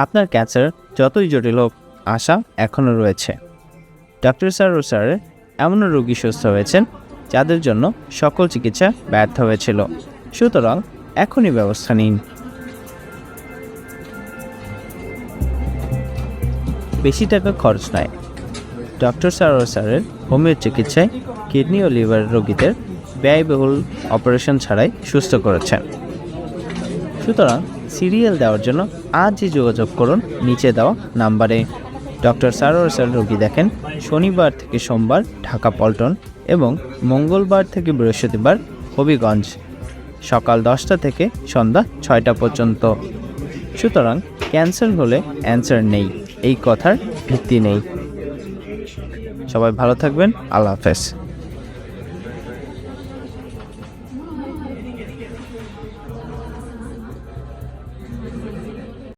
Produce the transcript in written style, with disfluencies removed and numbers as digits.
আপনার ক্যান্সার যতই জটিল হোক, আশা এখনও রয়েছে। ডক্টর স্যারের এমন রোগী সুস্থ হয়েছেন যাদের জন্য সকল চিকিৎসা ব্যর্থ হয়েছিল। সুতরাং এখনই ব্যবস্থা নিন। বেশি টাকা খরচ নয়। ডক্টর স্যারের হোমিও চিকিৎসায় কিডনি ও লিভার রোগীদের ব্যয়বহুল অপারেশন ছাড়াই সুস্থ করেছেন। সুতরাং সিরিয়াল দেওয়ার জন্য আজই যোগাযোগ করুন নিচে দেওয়া নাম্বারে। ডক্টর স্যার রোগী দেখেন শনিবার থেকে সোমবার ঢাকা পল্টন এবং মঙ্গলবার থেকে বৃহস্পতিবার হবিগঞ্জ, সকাল 10টা থেকে সন্ধ্যা 6টা পর্যন্ত। সুতরাং ক্যান্সার হলে অ্যান্সার নেই, এই কথার ভিত্তি নেই। সবাই ভালো থাকবেন। আল্লাহ হাফেজ।